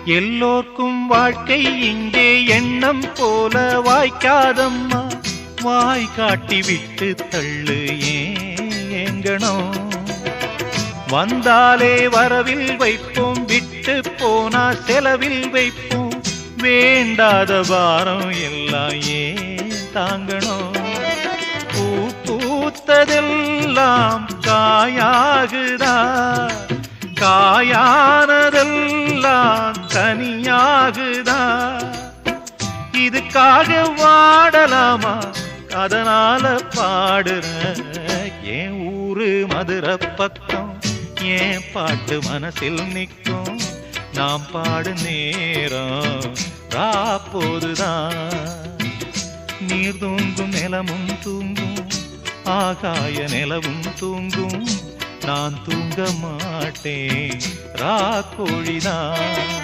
எல்லோர்க்கும் வாழ்க்கை இங்கே எண்ணம் போல வாய்க்காதம்மா. வாய் காட்டி விட்டு தள்ளு ஏங்கணும். வந்தாலே வரவில் வைப்போம், விட்டு போனா செலவில் வைப்போம். வேண்டாத பாரம் எல்லாம் ஏன் தாங்கணும். பூ பூத்ததெல்லாம் காயாகுதா, காயானதெல்லாம் தனியாகுதா. இதுக்காக வாடலாமா, அதனால பாடுற. என் ஊரு மதுரை பக்கம், என் பாட்டு மனசில் நிற்கும். நாம் பாடு நேரம் ராப்போதுதான். நீர் தூங்கும் நிலமும் தூங்கும், ஆகாய நிலவும் தூங்கும். நான் தூங்க மாட்டேன் ராக்கோழிதான்.